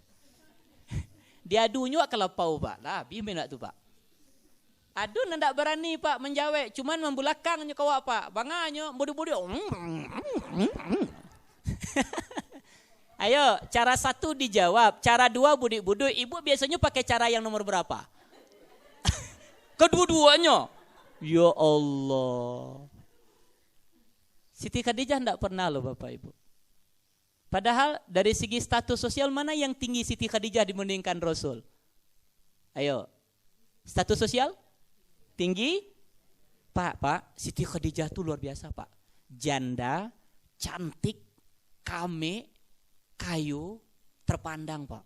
Dia adunya kelepau Pak. Lah, bimbing nak tu Pak. Aduh ndak berani Pak menjawab, cuman membulakangnya kawak Pak. Banganya budi-budi. Ayo, cara satu dijawab, cara dua budi-budi. Ibu biasanya pakai cara yang nomor berapa? Kedua-duanya. Ya Allah. Siti Khadijah ndak pernah loh Bapak Ibu. Padahal dari segi status sosial mana yang tinggi Siti Khadijah dibandingkan Rasul? Ayo. Status sosial? Tinggi? Pak, Siti Khadijah itu luar biasa Pak. Janda, cantik, kame, kayu, terpandang Pak.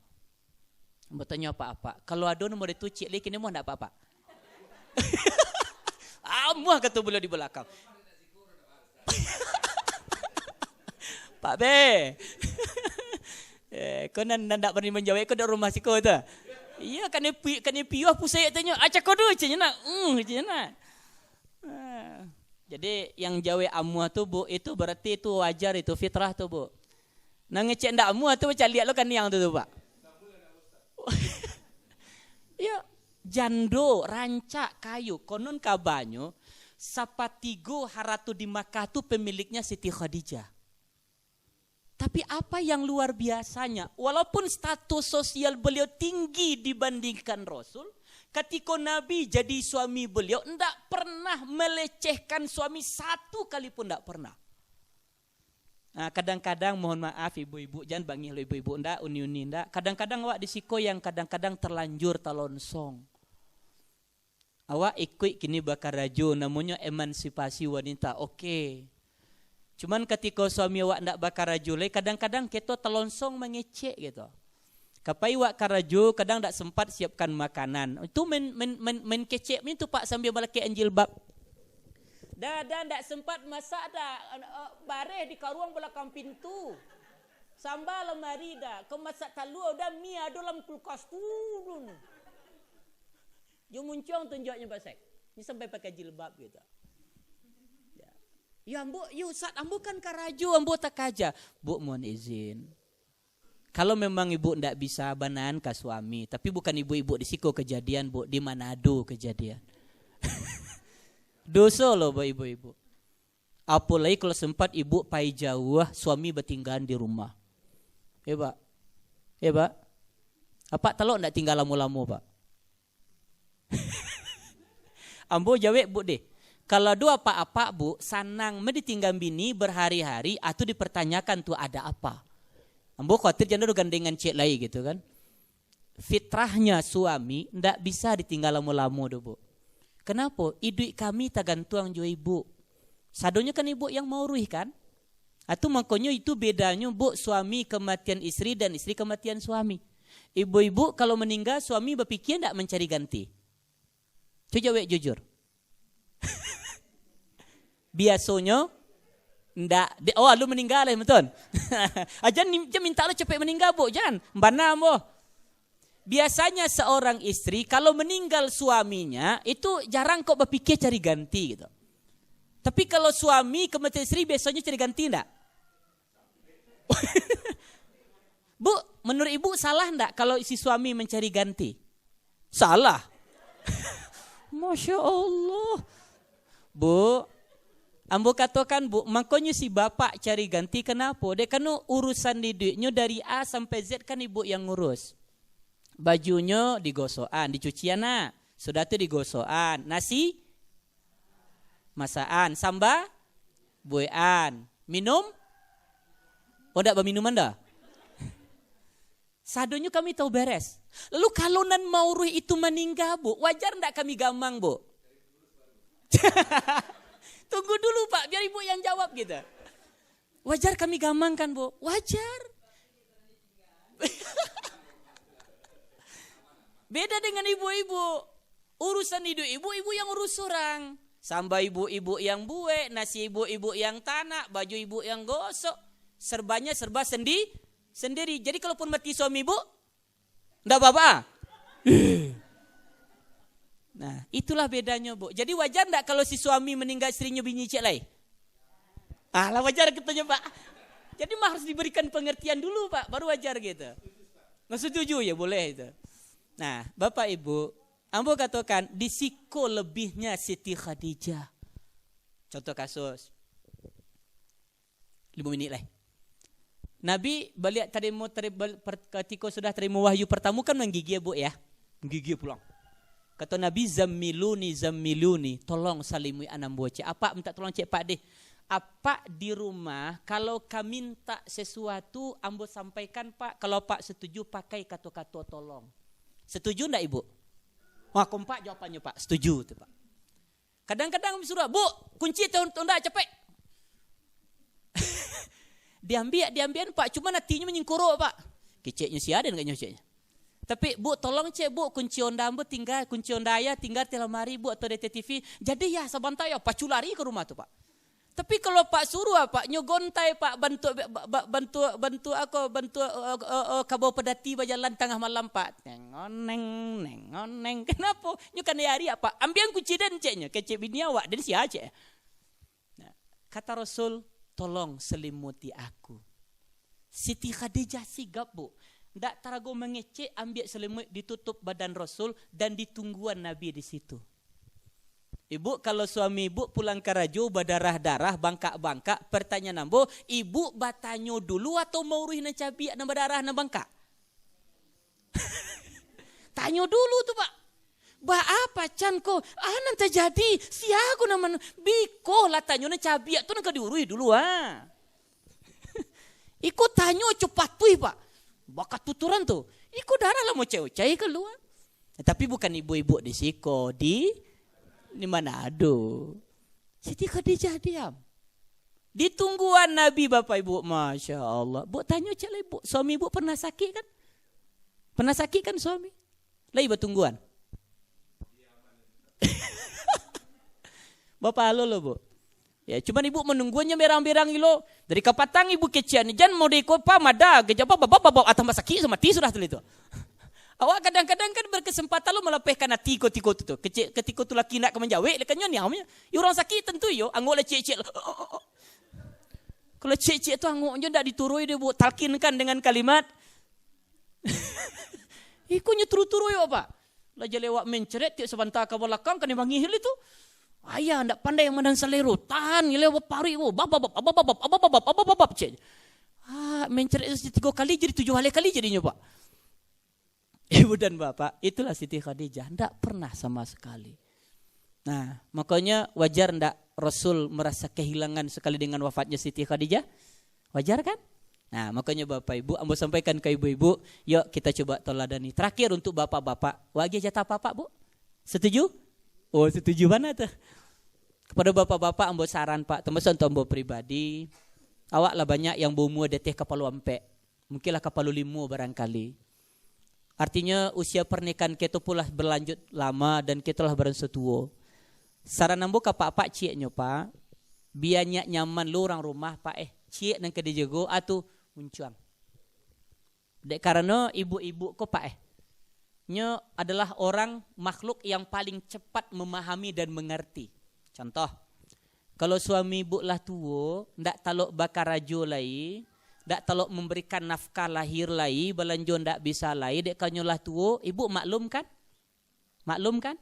Bertanya apa-apa. Kalau ada nomor itu cik lagi ini mau enggak apa-apa. Amuah kata beliau di belakang. Pak B. Kau nak berani menjawab kau dari rumah si kau tu. Iya kan piuh pusat tanya. Acak kau tu cina nak. Jadi yang jawab amuah tu Bu itu berarti itu wajar itu fitrah tu Bu. Nang ngecek ndak amuah tu macam lihat lo kan yang tu Pak. Ya jando rancak kayu konon kabanyo sapatigo haratu di Makkah tu pemiliknya Siti Khadijah. Tapi apa yang luar biasanya, walaupun status sosial beliau tinggi dibandingkan Rasul, ketika Nabi jadi suami beliau, tidak pernah melecehkan suami satu kali pun tidak pernah. Nah, kadang-kadang mohon maaf ibu-ibu, jangan bangih lo ibu-ibu, ndak uni-uni ndak. Kadang-kadang awak disiko yang kadang-kadang terlanjur talonsong. Awak ikut kini bakar rajo, namanya emansipasi wanita, oke. Cuman ketika suami awak ndak bakar rajo, kadang-kadang kita telonsong mengecek gitu. Kapai awak karajo, kadang ndak sempat siapkan makanan. Itu men kecek itu Pak sambil balaki jilbab. Dah ndak sempat masak dah, bareh di karuang belakang pintu. Sambal lemari dah, kau masak telur dah mie ada dalam kulkas tu. Dia muncung tunjuknya pasal. Ini sampai pakai jilbab gitu. Ya ambo, ya Ustaz, ambo kan karajo, ambo tak aja. Bu mohon izin. Kalau memang ibu ndak bisa banan ke suami, tapi bukan ibu-ibu di siko kejadian, Bu, di Manado kejadian. Dosa loh ibu-ibu. Apalagi kalau sempat ibu pai jauh, suami bertinggalan di rumah. Pak. Pak. Apa telok ndak tinggal lama-lama Pak? Ambo jawab Bu deh. Kalau dua apa-apa Bu, sanang ditinggal bini berhari-hari atau dipertanyakan tuh ada apa. Ambo khawatir jangan gandengan cek lagi gitu kan. Fitrahnya suami ndak bisa ditinggal lama-lama do Bu. Kenapa? Iduk kami tagantuang jo ibu. Sadonya kan ibu yang mau ruih kan? Atau makanya itu bedanya Bu suami kematian istri dan istri kematian suami. Ibu-ibu kalau meninggal suami berpikir ndak mencari ganti. Coba jujur. Biasanya ndak lu meninggal lah betul. Aja minta lu cepet meninggal Bu, jangan. Mbana mo. Biasanya seorang istri kalau meninggal suaminya itu jarang kok berpikir cari ganti gitu. Tapi kalau suami kematian istri biasanya cari ganti enggak? Bu, menurut ibu salah enggak kalau si suami mencari ganti? Salah. Masya Allah. Bu, ambo katakan bu, makanya si bapak cari ganti kenapa? Dia kan urusan di duitnya dari A sampai Z kan ibu yang ngurus. Bajunya digosokan, dicucian nak. Sudah tu digosokan. Nasi, masaan. Samba, buean. Minum? Oh tak berminuman dah? Sadonya kami tahu beres. Lalu kalau nan mauruh itu meninggal bu, wajar ndak kami gamang bu? Tunggu dulu pak, biar ibu yang jawab gitu. Wajar kami gamang kan bu? Wajar. Beda dengan ibu-ibu. Urusan hidup ibu-ibu yang urus orang. Samba ibu-ibu yang buek, nasi ibu-ibu yang tanak, baju ibu yang gosok. Serbanya serba sendiri. Jadi kalaupun mati suami ibu, enggak apa-apa. Nah, itulah bedanya, Bu. Jadi wajar enggak kalau si suami meninggal istrinya bini cek lain? Lah wajar katanya, Pak. Jadi mah harus diberikan pengertian dulu, Pak, baru wajar gitu. Nggak setuju ya, boleh itu. Nah, Bapak Ibu, ambo katakan disiko lebihnya Siti Khadijah. Contoh kasus. 5 menit lah. Nabi balik ketika sudah terima wahyu pertama kan menggigil bu ya. Menggigil pulang. Kata Nabi zammiluni. Tolong salimui anam bocah. Apa minta tolong cek pak deh. Apa di rumah kalau kami minta sesuatu ambo sampaikan pak. Kalau pak setuju pakai kata-kata tolong. Setuju enggak ibu? Wah kompak jawabannya pak. Setuju tuh pak. Kadang-kadang disuruh bu kunci tunda cepet. Diambil pak, cuma nantinya menyingkuro pak. Keceknya si ada enggak nyoceknya. Tapi bu tolong cek bu kunci onda ambo tinggal, kunci onda ayah tinggal di lemari bu atau di TV. Jadi ya sebentar ya pacu lari ke rumah tuh pak. Tapi kalau pak suruh pak nyogontai pak bantu kabo pedati berjalan tengah malam pak. Nengoneng. Kenapa? Nyukan hari pak. Ambil kunci dan ceknya kecek bini awak dan si Aceh. Nah, kata Rasul tolong selimuti aku. Siti Khadijah sigap bu. Ndak tarago mengecek ambil selimut ditutup badan Rasul dan ditungguan Nabi di situ. Ibu kalau suami ibu pulang ke rajo berdarah-darah bangkak-bangkak pertanyaan nambo ibu batanyo dulu atau mau ruih na cabi na berdarah na bangkak? Tanyo dulu tuh pak. Ba apa can ko? Nanti jadi siago naman biko lah tanyo na cabi tu nak diurui dulu Ikut tanyo cepat tuh pak. Bakat tuturan tuh. Ikut darah lah mau cewek keluar. Tapi bukan ibu-ibu di Siko di Manado. Siti Khadijah diam. Ditungguan Nabi Bapak Ibu, Masya Allah. Bu tanya cek ibu, suami ibu pernah sakit kan? Pernah sakit kan suami? Lah ibu tungguan. Bapak halo lo bu. Ya cuman ibu menunggunya berang-berang ilo. Dari kapatang ibu kecian. Jangan mau diikut pak mada. Kejapa bapak atau sakit sama ti sudah tuh itu. Awak kadang-kadang kan berkesempatan lo melepehkan tiko tu. Ketika tu laki nak kemenjawek. Lekanya ni amnya. Orang sakit tentu yo. Angguk lah cek-cek. Kalau cek-cek tu angguknya tak diturui dia bu. Talkinkan dengan kalimat. Ikunya turu-turu yo pak. Lah jalewak menceret tiap sebentar ke belakang kan yang ngihil itu. Ayah ndak pandai yang medan selero. Tahan ngelewak pari bu. Babab cek. Menceret 3 kali jadi 7 kali jadinya pak. Ibu dan bapak, itulah Siti Khadijah. Ndak pernah sama sekali. Nah, makanya wajar ndak Rasul merasa kehilangan sekali dengan wafatnya Siti Khadijah? Wajar kan? Nah, makanya bapak ibu, ambo sampaikan ke ibu-ibu, yuk kita coba teladani. Terakhir untuk bapak-bapak, wagi jatah bapak bu? Setuju? Oh setuju mana tuh? Kepada bapak-bapak ambo saran pak, termasuk untuk ambo pribadi. Awak lah banyak yang berumur deteh kapalu ampe. Mungkinlah kapalu 5 barangkali. Artinya usia pernikahan kita pula berlanjut lama dan kita lah berasa tua. Saran ambo ka pak cieknya pak, biarnya nyaman lu orang rumah pak ciek nang kede jago atau muncuang. Dek karena ibu-ibu ko pak nya adalah orang makhluk yang paling cepat memahami dan mengerti. Contoh, kalau suami ibu lah tua, ndak talok bakar rajo lai, Dak telok memberikan nafkah lahir lai, belanjo ndak bisa lai, dek kanyolah tua, ibu maklum kan? Maklum kan?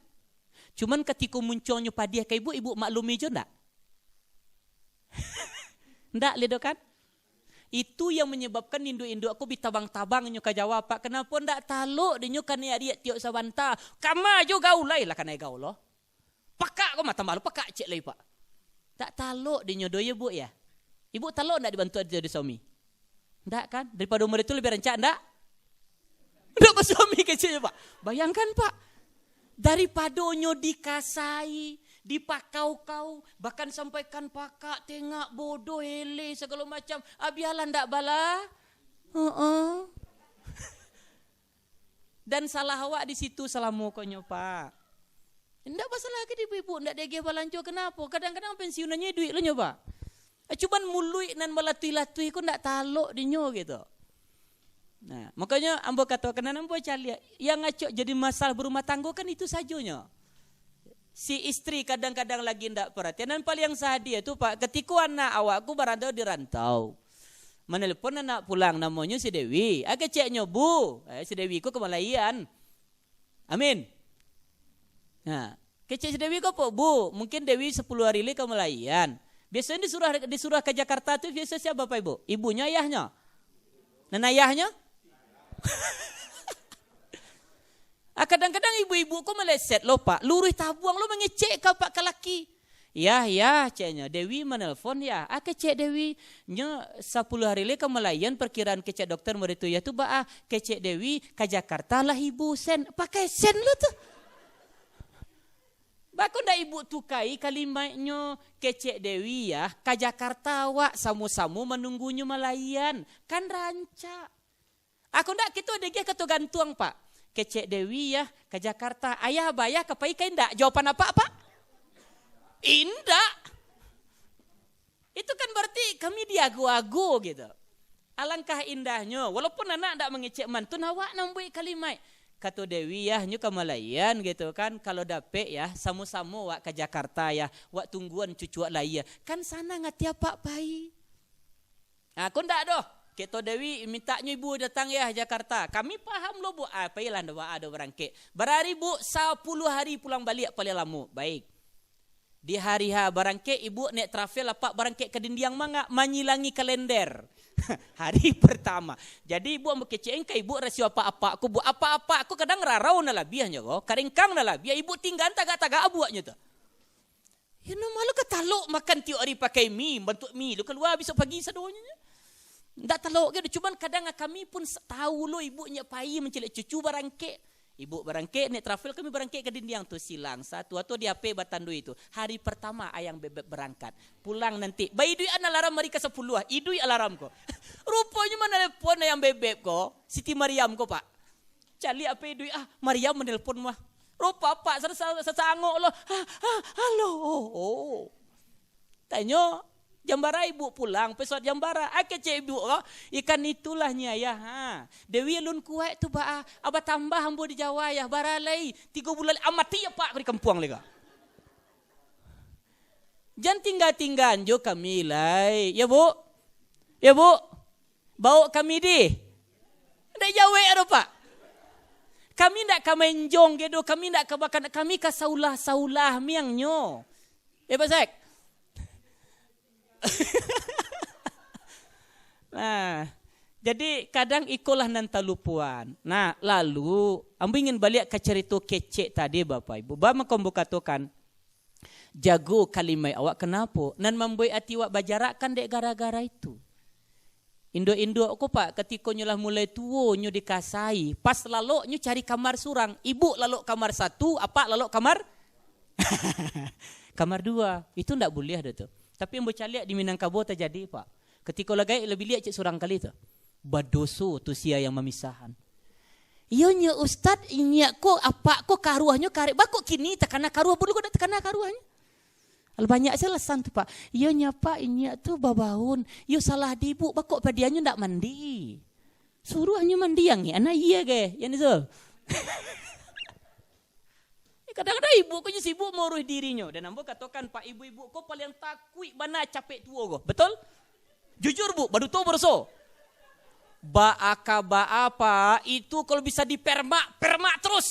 Cuman ketika munculnya padiah ke ibu maklumi jo ndak? Ndak lido kan? Itu yang menyebabkan induk-induk aku bitabang-tabang nyo ka jawab pak. Kenapa ndak taluk dinyo kan dia tiok sabanta. Kama jo gaulai lah kanai gaulo. Pakak kau mata malu pakak cek lai pak. Tak taluk dinyo doye bu ya. Ibu taluk ndak dibantu jadi suami? Ndak kan? Daripada umur itu lebih rancak ndak? Ndak bersuami kecilnya pak. Bayangkan pak. Daripada nyo dikasai, dipakau-kau, bahkan sampaikan pakak, tengak, bodoh, hele, segala macam. Biarlah ndak bala. Dan salah awak di situ salamu konyo pak. Ndak masalah ke ibu, ndak dege balanjo kenapa? Kadang-kadang pensiunannya duit lo nyoba. Cuman mului nan melatui-latui ku ndak taluk dinyo gitu. Nah, makanya ambo katakan ambo cali yang ngacok jadi masalah berumah tangga kan itu sajonya. Si istri kadang-kadang lagi ndak perhatian dan paling yang sadia itu pak ketika anak awakku barantau di rantau. Menelpon anak pulang namanya si Dewi. Aku ceknya bu, si Dewi ku kemalayan. Amin. Nah, kecek si Dewi ku apa bu? Mungkin Dewi 10 hari lagi kemalayan. Biasanya disuruh ke Jakarta tuh biasa siapa bapak ibu? Ibunya, ayahnya. Dan ayahnya? Kadang-kadang ibu-ibu kok meleset lo pak, luruh tabuang lo mengecek ke pak ke laki. Ya ceknya Dewi menelpon ya. Kecek Dewi nya 10 hari lagi kemalayan perkiraan kecek dokter murid itu ya tuh ba kecek Dewi ke Jakarta lah ibu sen pakai sen lo tuh. Bakun dah ibu tukai kalimatnya kecek Dewi ya ke Jakarta wak samu-samu menunggunya malayan kan rancak. Aku ndak gitu dege ketugantuang pak. Kecek Dewi ya ke Jakarta. Ayah bayar ke pai ndak? Jawaban apa pak? Indak. Itu kan berarti kami diagu-agu gitu. Alangkah indahnya. Walaupun anak ndak mengecek mantun awak nambui kalimat. Kata Dewi ya nyu kamalayan gitu kan. Kalau dapet ya samu-samu wak ke Jakarta ya. Wak tungguan cucu wak lai ya. Kan sana ngati apa pai. Aku ndak doh. Kita Dewi mintanya ibu datang ya Jakarta. Kami paham lo bu. Pailah ada berangkit. Berhari bu 10 hari pulang balik paling lama. Baik. Di hari barangkit ibu naik travel apa barangkit ke dindiang manga menyilangi kalender. Hari pertama. Jadi ibu ambil keceng ke ibu rasio apa-apa. Aku bu apa-apa aku kadang rarau na labiahnya kok. Karingkang na labiah ibu tinggal tagak-tagak abuaknya tuh. Ya no malu ketaluk makan tiap hari pakai mie, bentuk mie. Lu keluar besok pagi sadonya. Ndak taluk gitu, cuman kadang kami pun tahu lo ibunya pai mencelik cucu barangke. Ibu barangke nek travel kami barangke ke dindiang tuh silang satu atau di HP Batandu itu. Hari pertama ayang bebek berangkat. Pulang nanti. Bayi dui ana alarm mereka 10 idui alarm ko. Rupanya mana telepon ayang bebek ko. Siti Mariam ko pak. Cali apa idui Mariam menelpon mah. Rupa pak sesangok lo. Halo. Tanya Jambara ibu pulang, pesawat Jambara. Kecek ibu, ikan itulahnya ya. Dewi lun kuat tu ba, abah tambah hambo di Jawa ya. Baralai 3 bulan amati ya pak di kampung lega. Jangan tinggal-tinggal jo kami lai. Ya bu, bawa kami di. Ndak Jawa ada pak. Kami ndak kamenjong gitu, kami ndak kebakan, kami kasaulah-saulah miangnyo. Ya Pak Sek. Nah, jadi kadang ikolah nanta lupuan. Nah, lalu ambo ingin balik ke cerita kecek tadi Bapak Ibu. Bama kombo katakan jago kalimai awak kenapa? Nan membuat hati awak bajarakan dek gara-gara itu. Indo-indo aku pak ketika nyolah mulai tua nyo dikasai. Pas lalu nyo cari kamar surang. Ibu lalu kamar 1, apa lalu kamar? Kamar 2. Itu ndak boleh ada tuh. Tapi yang bercaliak di Minangkabau terjadi pak. Ketika lagi lebih lihat cik surang kali tu. Badoso tu sia yang memisahan. Iyonya ustad inya ko apa ko karuahnya karek. Bako kini tekana karuah bulu ko dak tekana karuahnya. Banyak alasan tu pak. Iyonya pak inya tu babaun. Iyo salah dibu bako padiannya ndak mandi. Suruh hanya mandi yang ni. Anak iya ke? Yang itu. Kadang-kadang ibu ko sibuk meruh dirinya. Dan ambo katakan pak ibu-ibu ko paling takut bana capek tua ko. Betul? Jujur bu, baru tahu berso. apa itu kalau bisa dipermak terus.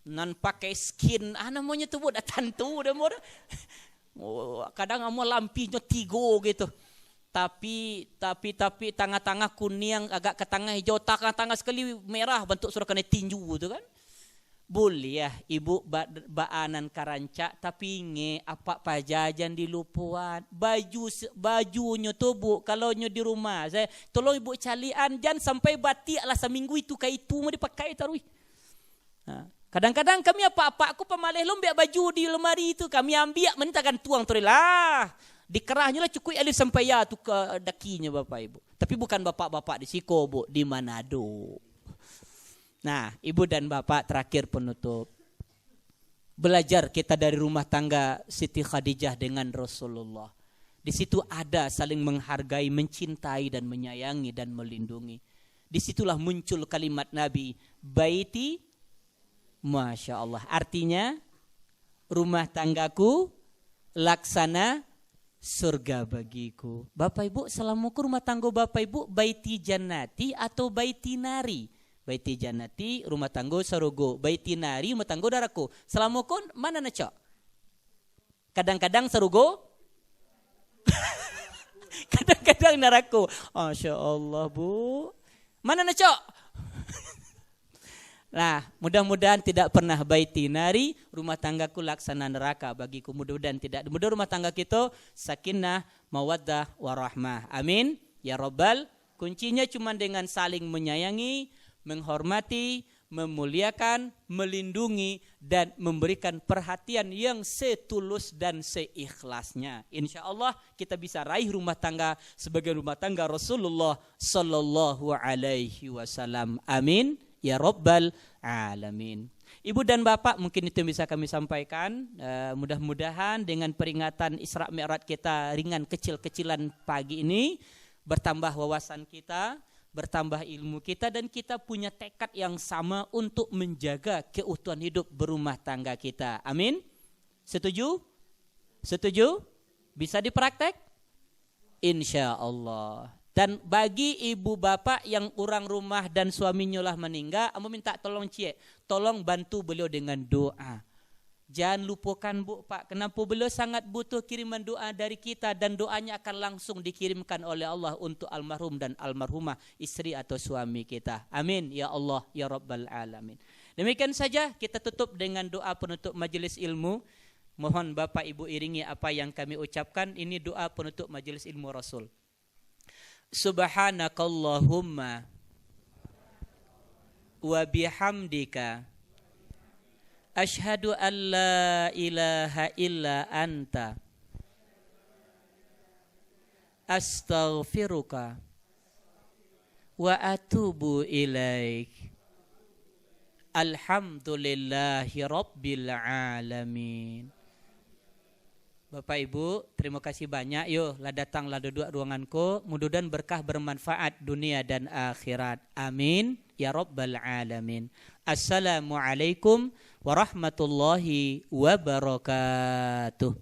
Nan pakai skin, namanya tuh buat tantu udah mau. Kadang mau lampinya 3 gitu. Tapi tengah-tengah kuning agak ke tengah hijau, tengah-tengah sekali merah bentuk surah kena tinju gitu kan. Boleh ya ibu baanan karanca tapi nge apa pajajan di lupuan bajunya tuh bu kalau nyo di rumah saya tolong ibu calian jangan sampai batik lah seminggu itu kayak itu mau dipakai taruh. Nah, kadang-kadang kami apa aku pemalih lombek baju di lemari itu kami ambil menitakan tuang tuh lah dikerahnya lah cukup alif sampai ya tuh ke dakinya bapak ibu tapi bukan bapak-bapak di Siko bu di Manado. Nah, ibu dan bapak terakhir penutup. Belajar kita dari rumah tangga Siti Khadijah dengan Rasulullah. Di situ ada saling menghargai, mencintai dan menyayangi dan melindungi. Disitulah muncul kalimat Nabi, baiti, Masya Allah. Artinya, rumah tanggaku laksana surga bagiku. Bapak ibu, selamuku rumah tangga bapak ibu, baiti jannati atau baiti nari. Baiti jannati rumah tangga sarogo, baiti nari rumah tangga daraku. Selamukun mana nak? Kadang-kadang sarogo, kadang-kadang naraku. Masya Allah bu, mana nak? Nah, mudah-mudahan tidak pernah baiti nari rumah tanggaku laksana neraka bagiku. Mudah-mudahan tidak. Mudah rumah tangga kita sakinah, mawaddah, warahmah. Amin. Ya Rabbal. Kuncinya cuma dengan saling menyayangi, menghormati, memuliakan, melindungi dan memberikan perhatian yang setulus dan seikhlasnya. Insya Allah kita bisa raih rumah tangga sebagai rumah tangga Rasulullah Sallallahu Alaihi Wasallam. Amin ya Rabbal Alamin. Ibu dan bapak mungkin itu yang bisa kami sampaikan. Mudah-mudahan dengan peringatan Isra Mi'raj kita ringan kecil-kecilan pagi ini bertambah wawasan kita, bertambah ilmu kita dan kita punya tekad yang sama untuk menjaga keutuhan hidup berumah tangga kita. Amin. Setuju? Setuju? Bisa dipraktek? Insya Allah. Dan bagi ibu bapak yang orang rumah dan suaminya lah meninggal, amu minta tolong tolong bantu beliau dengan doa. Jangan lupakan bu pak, kenapa beliau sangat butuh kiriman doa dari kita dan doanya akan langsung dikirimkan oleh Allah untuk almarhum dan almarhumah istri atau suami kita. Amin ya Allah ya Rabbal Alamin. Demikian saja kita tutup dengan doa penutup majelis ilmu. Mohon bapak ibu iringi apa yang kami ucapkan. Ini doa penutup majelis ilmu Rasul. Subhanakallahumma wa bihamdika Ashhadu an la ilaha illa anta astaghfiruka wa atubu ilaik. Alhamdulillahi rabbil alamin. Bapak Ibu, terima kasih banyak. Yo, lah datang lah duduk ruanganku. Mudah-mudahan berkah bermanfaat dunia dan akhirat. Amin ya rabbal alamin. Assalamualaikum warahmatullahi wabarakatuh.